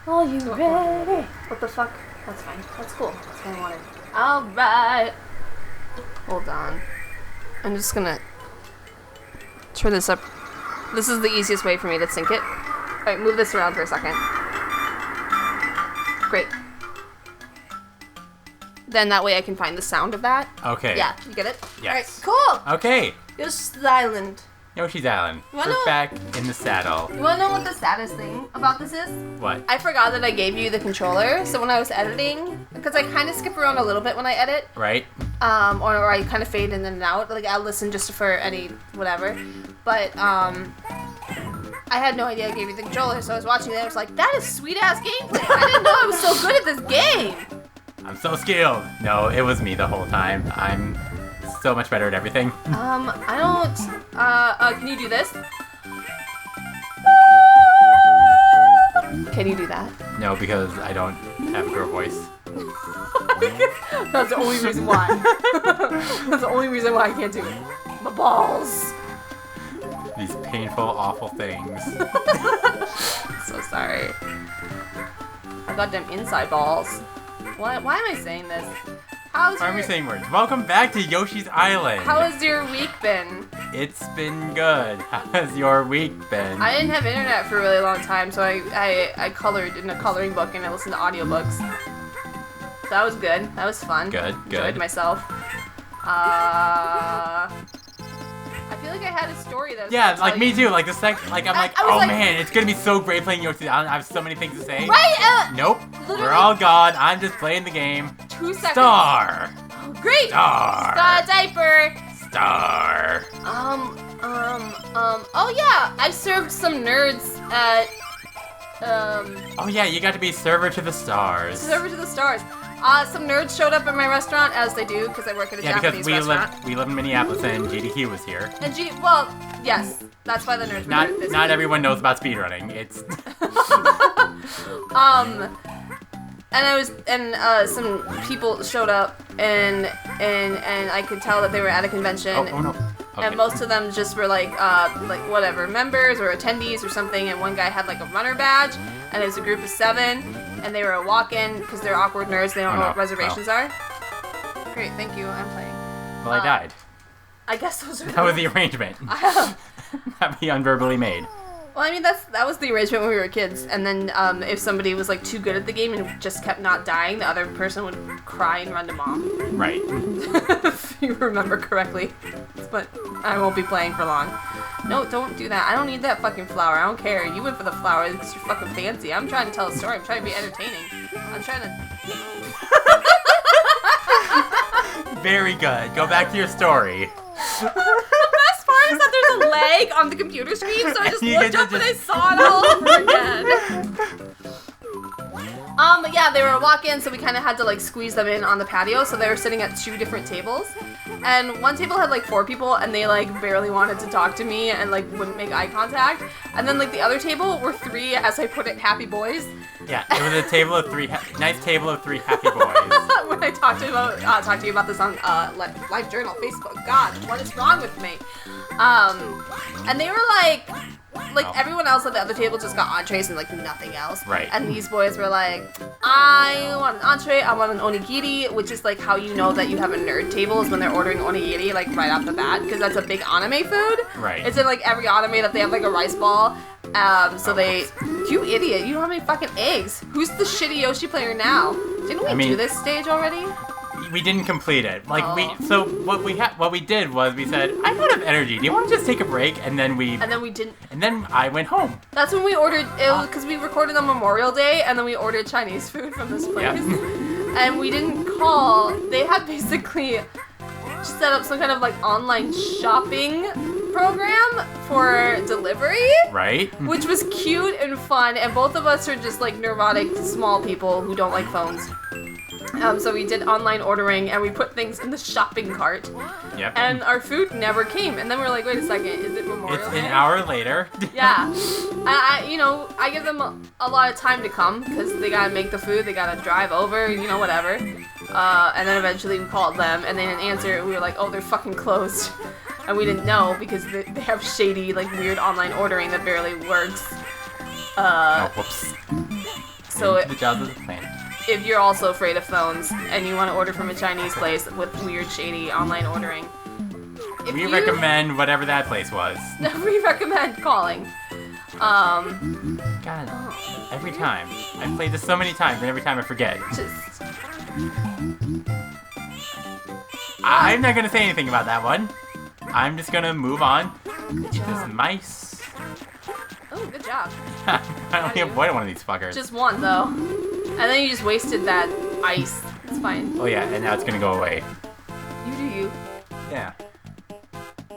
Are you ready? What the fuck? That's fine. That's cool. That's what I wanted. Alright. Hold on. I'm just gonna turn this up. This is the easiest way for me to sync it. Alright, move this around for a second. Great. Then that way I can find the sound of that. Okay. Yeah, you get it? Yes. Alright, cool! Okay. Yoshi's Island. Yoshi's Island. Wanna We're know- back in the saddle. You wanna know what the saddest thing about this is? What? I forgot that I gave you the controller, so when I was editing, because I kind of skip around a little bit when I edit, Right? or I kind of fade in and out, like I'll listen just for any whatever, but I had no idea I gave you the controller, so I was watching it and I was like, that is sweet ass gameplay. I didn't know I was so good at this game. I'm so skilled. No, it was me the whole time. I'm so much better at everything. I don't, can you do this? Can you do that? No, because I don't have a girl voice. That's the only reason why. That's the only reason why I can't do it. My balls. These painful, awful things. So sorry. I got them inside balls. Why am I saying this? Why are we saying words? Welcome back to Yoshi's Island. How has your week been? It's been good. How has your week been? I didn't have internet for a really long time, so I colored in a coloring book and I listened to audiobooks. That was good. That was fun. Good. Enjoyed myself. I feel like I had a story that. Yeah, like me too. Like the I was man, it's gonna be so great playing Yoshi's Island. I have so many things to say. Right. Nope. Literally- We're all gone. I'm just playing the game. 2 seconds. Star. Oh, great. Star. Star diaper. Star. Oh yeah, I served some nerds at, Oh yeah, you got to be server to the stars. Server to the Stars. Some nerds showed up at my restaurant, as they do, because I work at a Yeah, Japanese because restaurant. we live in Minneapolis and GDQ was here. And well, yes, that's why the nerds were Not there this not week. everyone knows about speedrunning. It's And some people showed up, and I could tell that they were at a convention. oh no. Okay. And most of them just were like whatever, members or attendees or something, and one guy had like a runner badge, and it was a group of 7, and they were a walk-in, because they're awkward nerds, they don't know what reservations are. Great, thank you, I'm playing. Well, I died. I guess those are That was the arrangement. That we unverbally made. Well, I mean, that was the arrangement when we were kids, and then if somebody was like too good at the game and just kept not dying, the other person would cry and run to mom. Right. If you remember correctly. But I won't be playing for long. No, don't do that. I don't need that fucking flower. I don't care. You went for the flower because you're fucking fancy. I'm trying to tell a story. I'm trying to be entertaining. I'm trying to... Very good. Go back to your story. The best part is that there's a lag on the computer screen, so I just You looked get up to and I saw it all over again. Yeah, they were walk-in, so we kind of had to like squeeze them in on the patio, so they were sitting at 2 different tables. And one table had like 4 people, and they like barely wanted to talk to me and like wouldn't make eye contact. And then like the other table were 3, as I put it, happy boys. Yeah, it was a table of 3, nice table of 3 happy boys. When I talked to you about this on Live Journal, Facebook. God, what is wrong with me? And they were like everyone else at the other table just got entrees and like nothing else. Right. And these boys were like, I want an entree, I want an onigiri, which is like how you know that you have a nerd table is when they're ordering onigiri like right off the bat, because that's a big anime food. Right. It's in like every anime that they have like a rice ball. You idiot, you don't have any fucking eggs. Who's the shitty Yoshi player now? Didn't we do this stage already? We didn't complete it. So what we did was we said, I'm out of energy. Do you want to just take a break? And then we didn't. And then I went home. That's when we ordered it, because we recorded on Memorial Day, and then we ordered Chinese food from this place. Yeah. And we didn't call. They had basically set up some kind of like online shopping program for delivery. Right. Which was cute and fun, and both of us are just like neurotic small people who don't like phones. So we did online ordering, and we put things in the shopping cart. Yep. And our food never came. And then we were like, wait a second, is it Memorial It's Day? an hour later. Yeah. I give them a lot of time to come, because they gotta make the food, they gotta drive over, whatever. And then eventually we called them, and they didn't answer. We were like, oh, they're fucking closed. And we didn't know, because they have shady, like, weird online ordering that barely works. Oh, whoops. So the jobs of the plant. if you're also afraid of phones and you want to order from a Chinese place with weird, shady online ordering, We recommend whatever that place was. we recommend calling. God, every time. I've played this so many times, and every time I forget. Just I'm not gonna say anything about that one. I'm just gonna move on. Eat this mice. oh, good job. I only avoided one of these fuckers. Just one though, and then you just wasted that ice. It's fine. Oh yeah, and now it's gonna go away. You do you. Yeah.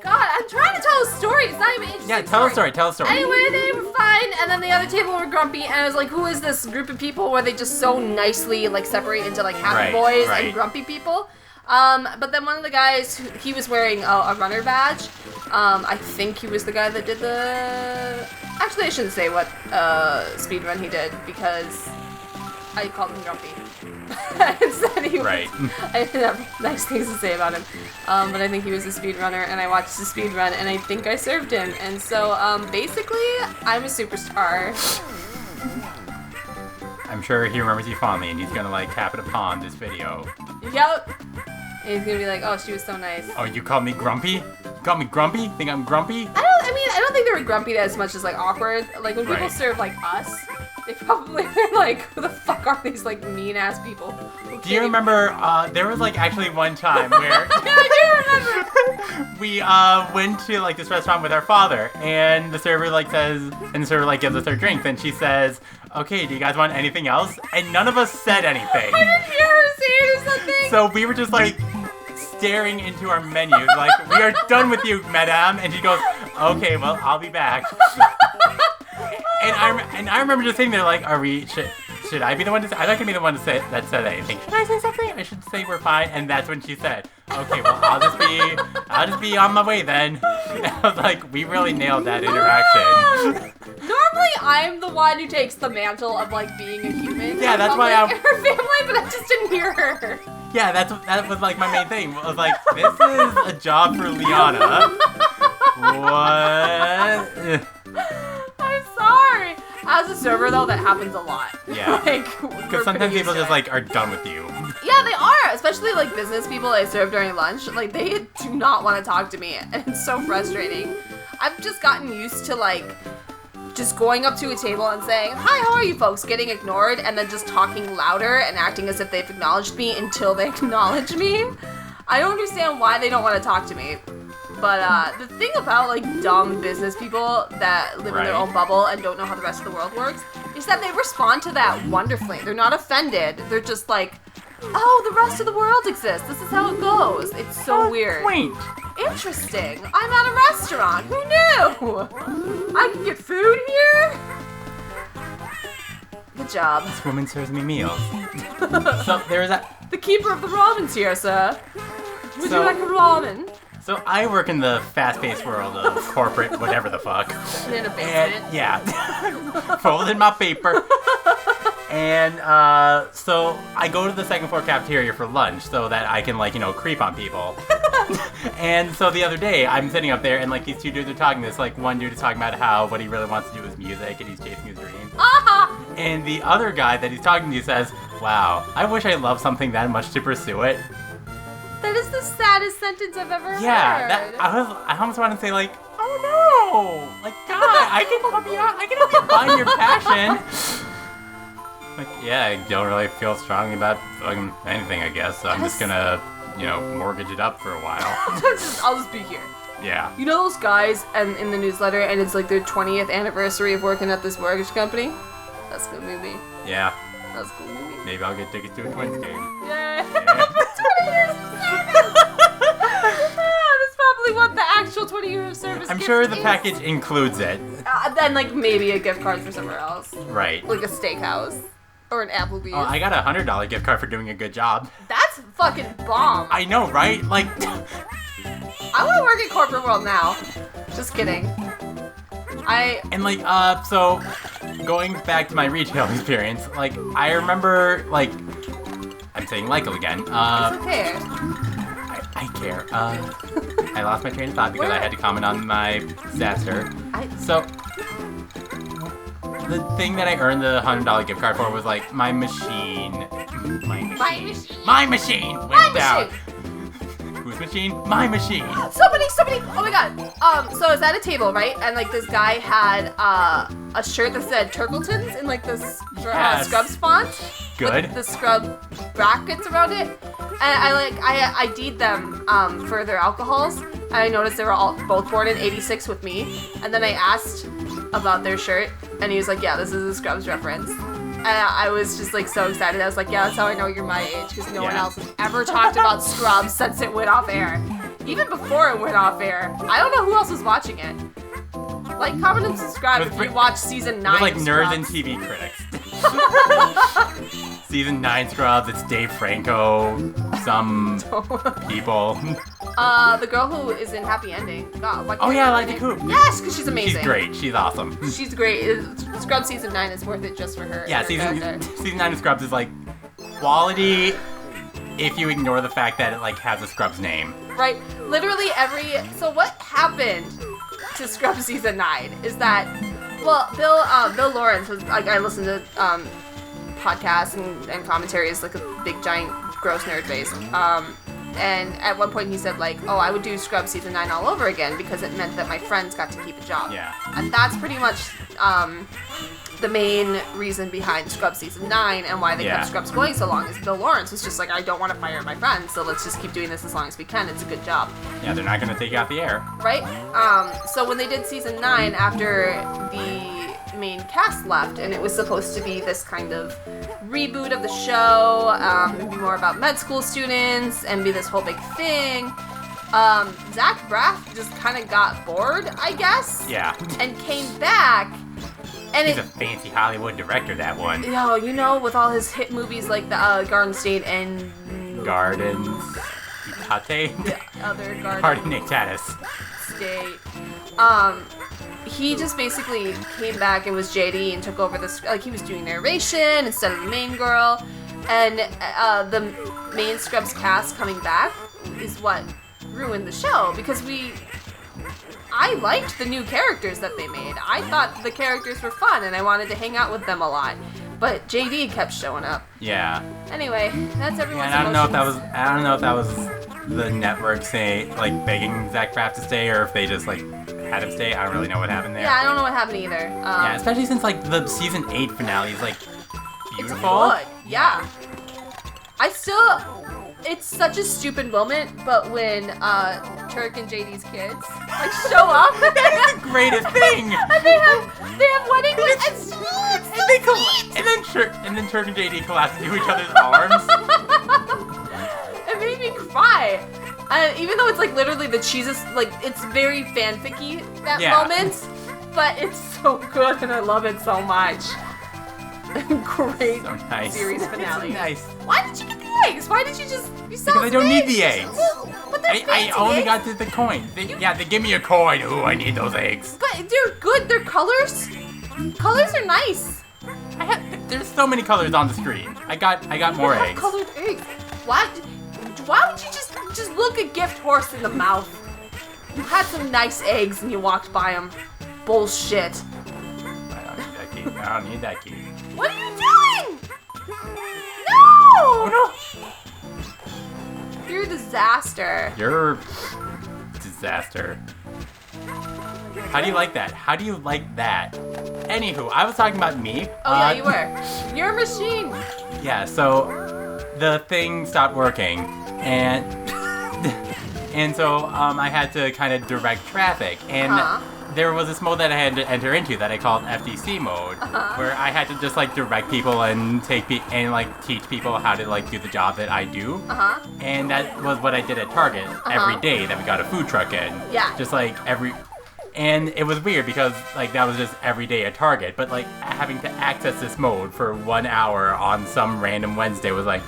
God, I'm trying to tell a story. It's not even interesting. Yeah, tell a story. Anyway, they were fine, and then the other table were grumpy, and I was like, who is this group of people where they just so nicely like separate into like happy boys and grumpy people? But then one of the guys, he was wearing a runner badge. I think he was the guy that did the... Actually, I shouldn't say what speed run he did, because I called him grumpy. Instead, he was... Right. I didn't have nice things to say about him. But I think he was a speed runner, and I watched his speed run, and I think I served him. And so, basically, I'm a superstar. I'm sure he remembers you fondly, and he's gonna like happen upon this video. Yep. And he's gonna be like, oh, she was so nice. Oh, you called me grumpy? You called me grumpy? Think I'm grumpy? I don't think they were grumpy as much as like awkward. Like when people serve like us, they probably were like, who the fuck are these like mean ass people? Do you remember, there was like actually one time where... Yeah, I do remember! We went to like this restaurant with our father, and the server like says, and the server like gives us our drinks, and she says, okay, do you guys want anything else? And none of us said anything. I didn't hear her say it or something! So we were just like staring into our menus, like, we are done with you, madame. And she goes, okay, well, I'll be back. And I remember just sitting there like, should I be the one to say? I'd like to be the one to say that said anything. Should I say something? I should say we're fine. And that's when she said, okay, well, I'll just be on my way then. And I was like, we really nailed that interaction. Normally, I'm the one who takes the mantle of like being a human. Yeah, that's why I'm her family, but I just didn't hear her. Yeah, that was like my main thing. I was like, this is a job for Liana. What? I'm sorry. As a server, though, that happens a lot. Yeah. Like, because sometimes people just like are done with you. Yeah, they are. Especially like business people I serve during lunch. Like they do not want to talk to me, and it's so frustrating. I've just gotten used to like just going up to a table and saying, hi, how are you folks? Getting ignored, and then just talking louder and acting as if they've acknowledged me until they acknowledge me. I don't understand why they don't want to talk to me. But the thing about like dumb business people that live in their own bubble and don't know how the rest of the world works is that they respond to that wonderfully. They're not offended. They're just like, oh, the rest of the world exists. This is how it goes. It's so weird. Quaint. Interesting. I'm at a restaurant. Who knew? I can get food here? Good job. This woman serves me meals. So there is that. The keeper of the ramen's here, sir. Would you like a ramen? So I work in the fast-paced world of corporate whatever the fuck. And in a basement. And, yeah. Folded my paper. And so I go to the second floor cafeteria for lunch so that I can like, creep on people. And so the other day I'm sitting up there and like these two dudes are talking. This like one dude is talking about how what he really wants to do is music and he's chasing his dreams. And the other guy that he's talking to says, wow, I wish I loved something that much to pursue it. That is the saddest sentence I've ever heard. Yeah, I almost want to say like, oh no, like God, I can help you find your passion. Like, yeah, I don't really feel strongly about fucking anything, I guess. So I'm just gonna, mortgage it up for a while. I'll just be here. Yeah. You know those guys and in the newsletter, and it's like their 20th anniversary of working at this mortgage company? That's gonna be me. Yeah. That's gonna be me. Maybe I'll get tickets to a Twins game. Yeah. For 20 years of service. That's probably what the actual 20 years of service I'm gift sure the is. package includes it. Then like maybe a gift card for somewhere else. Right. Like a steakhouse. Or an Applebee's. Oh, I got a $100 gift card for doing a good job. That's fucking bomb. I know, right? Like, I want to work in corporate world now. Just kidding. And like, so going back to my retail experience, like, I remember, like, I'm saying Michael again. It's okay. I care. I lost my train of thought because I had to comment on my disaster. the thing that I earned the $100 gift card for was like my machine. My machine went down. Whose machine? My machine. Somebody! Oh my god. So I was at a table, right? And like this guy had a shirt that said Turkletons in like this Scrubs font. Good. With the Scrub brackets around it. And I ID'd them for their alcohols. And I noticed they were both born in '86 with me. And then I asked about their shirt, and he was like, "Yeah, this is a Scrubs reference." And I was just like so excited. I was like, "Yeah, that's how I know you're my age, because no one else has ever talked about Scrubs since it went off air. Even before it went off air, I don't know who else was watching it. Like, comment and subscribe if you watch season 9. It was like of nerds and Scrubs. TV critics. Season 9 Scrubs, it's Dave Franco, some people. The girl who is in Happy Ending. God, why can't Oh yeah, I Elijah Coop. Yes, because she's amazing. She's great. She's awesome. She's great. Scrubs season 9 is worth it just for her. Yeah, her character. season 9 of Scrubs is like quality if you ignore the fact that it like has a Scrubs name. Right. Literally so what happened to Scrubs season 9 is that, well, Bill Lawrence was, like, I listened to podcasts and commentaries, like a big giant gross nerd face. And at one point he said, like, oh, I would do Scrubs season 9 all over again because it meant that my friends got to keep a job. Yeah. And that's pretty much the main reason behind Scrubs season 9 and why they kept Scrubs going so long is Bill Lawrence was just like, I don't want to fire my friends, so let's just keep doing this as long as we can. It's a good job. Yeah, they're not going to take you off the air. Right? So when they did season 9 after the main cast left, and it was supposed to be this kind of reboot of the show, be more about med school students, and be this whole big thing. Zach Braff just kind of got bored, I guess. Yeah. And came back. And He's a fancy Hollywood director, that one. You know, with all his hit movies like the Garden State and Gardens. Tate? the other Garden Ectatis. State. He just basically came back and was JD and took over this, like, he was doing narration instead of the main girl, and the main Scrubs cast coming back is what ruined the show, because I liked the new characters that they made. I thought the characters were fun and I wanted to hang out with them a lot, but JD kept showing up. Yeah. Anyway, that's everyone's I don't know if that was emotions. the network begging Zach Braff to stay, or if they just like had him stay. I don't really know what happened there. Yeah, I don't know what happened either. Yeah, especially since like the season 8 finale is like beautiful. It's good. Yeah. It's such a stupid moment, but when Turk and JD's kids like show up, That's the greatest thing. and they have wedding rings, and then Turk and JD collapse into each other's arms. It made me cry. Even though it's like literally the cheesiest, like it's very fanficky that moment, but it's so good and I love it so much. Great So nice. series finale. It's so nice. Why did you get the eggs? Why did you just sell Because I don't need the eggs. Well, but they're I fancy only eggs. got the coin. They give me a coin. Ooh, I need those eggs. But they're good. Their colors are nice. There's so many colors on the screen. I got more They have eggs. colored eggs. Why would you just look a gift horse in the mouth? You had some nice eggs and you walked by them. Bullshit. I don't need that key. What are you doing? No! Oh no! You're a disaster. You're a disaster. How do you like that? How do you like that? Anywho, I was talking about me. Oh yeah, you were. You're a machine. Yeah, so the thing stopped working, and and so I had to kind of direct traffic, and there was this mode that I had to enter into that I called FDC mode, where I had to just like direct people and like teach people how to like do the job that I do. And that was what I did at Target every day that we got a food truck in. Yeah. Just like and it was weird because like that was just every day at Target, but like having to access this mode for 1 hour on some random Wednesday was like,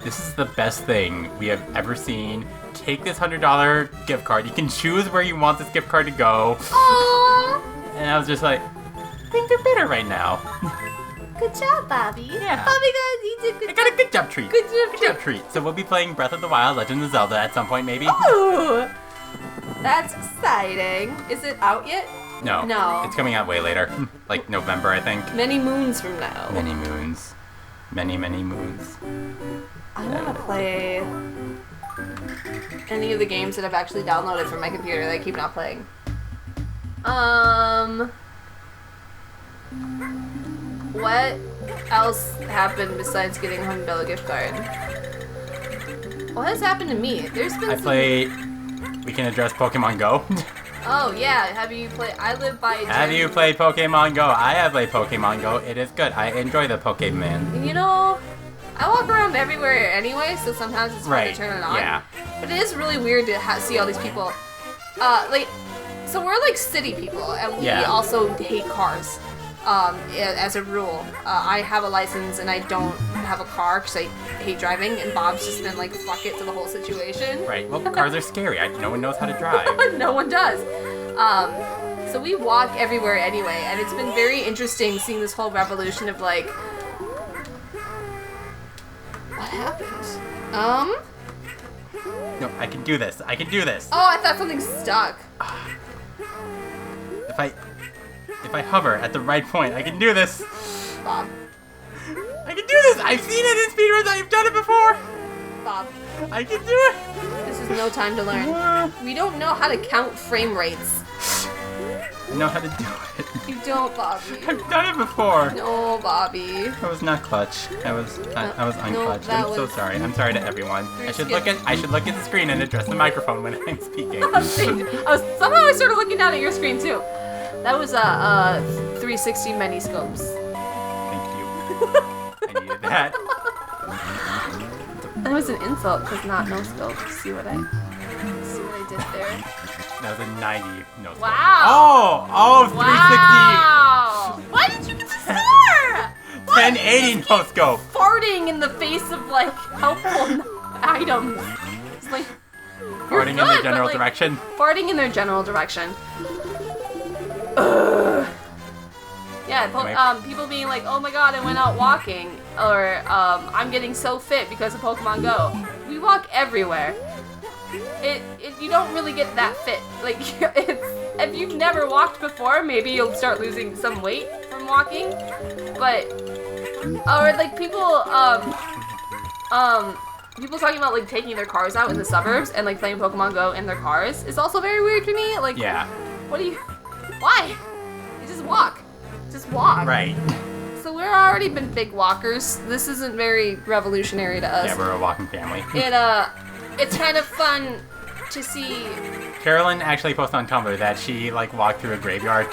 this is the best thing we have ever seen. Take this $100 gift card. You can choose where you want this gift card to go. Aww. And I was just like, things are better right now. Good job, Bobby. Yeah. Bobby you did good. I got a good job treat. Good job treat. So we'll be playing Breath of the Wild, Legend of Zelda at some point maybe. Ooh, that's exciting. Is it out yet? No. No. It's coming out way later. Like November, I think. Many moons from now. Many moons. Many moons. I want to play any of the games that I've actually downloaded from my computer that I keep not playing. What else happened besides getting Home Depot gift card? What has happened to me? There's been We can address Pokemon Go. Oh yeah, have you played? I live by. Have you played Pokemon Go? I have played Pokemon Go. It is good. I enjoy the Pokemon. You know, I walk around everywhere anyway, so sometimes it's fun to turn it on. Yeah. But it is really weird to see all these people. So we're like city people, and we also hate cars. As a rule, I have a license and I don't have a car because I hate driving, and Bob's just been like, fuck it to the whole situation. Right. Well, cars are scary. No one knows how to drive. No one does. So we walk everywhere anyway, and it's been very interesting seeing this whole revolution of like, what happened? No, I can do this. I can do this. Oh, I thought something stuck. If I hover at the right point, I can do this. Bob. I can do this. I've seen it in speedruns. I've done it before. Bob. I can do it. This is no time to learn. We don't know how to count frame rates. I know how to do it. You don't, Bobby. I've done it before. No, Bobby. I was not clutch. I was unclutched. I'm so sorry. I'm sorry to everyone. I should look at the screen and address the microphone when I'm speaking. Somehow I started looking down at your screen too. That was 360 many scopes. Thank you. I needed that. That was an insult because not no scope. See what I did there? That was a 90 no scope. Wow. Oh, 360. Wow. Why did you get to score? 1080 no scope. Farting in the face of like helpful items. It's like Farting in their general direction. Farting in their general direction. Yeah, people being like, oh my god, I went out walking, or I'm getting so fit because of Pokemon Go. We walk everywhere. You don't really get that fit. Like, if you've never walked before, maybe you'll start losing some weight from walking. But, or like people talking about like taking their cars out in the suburbs and like playing Pokemon Go in their cars is also very weird to me. Like, why? You just walk. Just walk. Right. So we're already been big walkers. This isn't very revolutionary to us. Yeah, we're a walking family. It's kind of fun to see. Carolyn actually posted on Tumblr that she like walked through a graveyard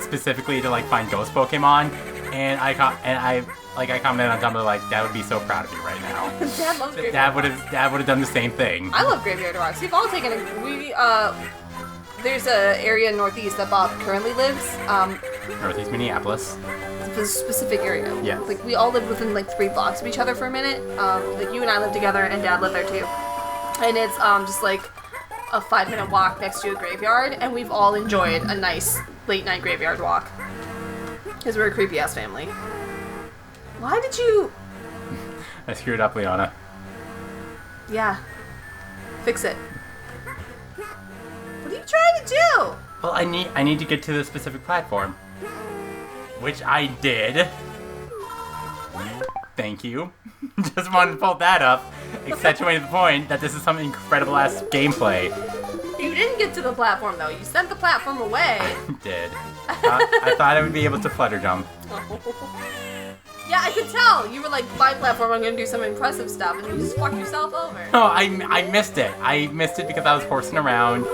specifically to like find ghost Pokemon, and I commented on Tumblr like, Dad would be so proud of you right now. Dad loves graveyard. Dad would have done the same thing. I love graveyard walks. We've all taken there's an area in Northeast that Bob currently lives. Northeast Minneapolis. It's a specific area. Yeah. Like we all lived within like 3 blocks of each other for a minute. Like you and I lived together, and Dad lived there too. And it's just like a 5-minute walk next to a graveyard, and we've all enjoyed a nice late night graveyard walk. Because we're a creepy ass family. Why did you? I screwed up, Liana. Yeah. Fix it. What are you trying to do? Well, I need to get to the specific platform, which I did. Thank you. Just wanted to pull that up, accentuating the point that this is some incredible ass gameplay. You didn't get to the platform though. You sent the platform away. I did. I thought I would be able to flutter jump. Yeah, I could tell. You were like, my platform, I'm gonna do some impressive stuff, and you just fucked yourself over. No, I missed it. I missed it because I was horsing around,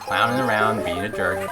clowning around, being a jerk.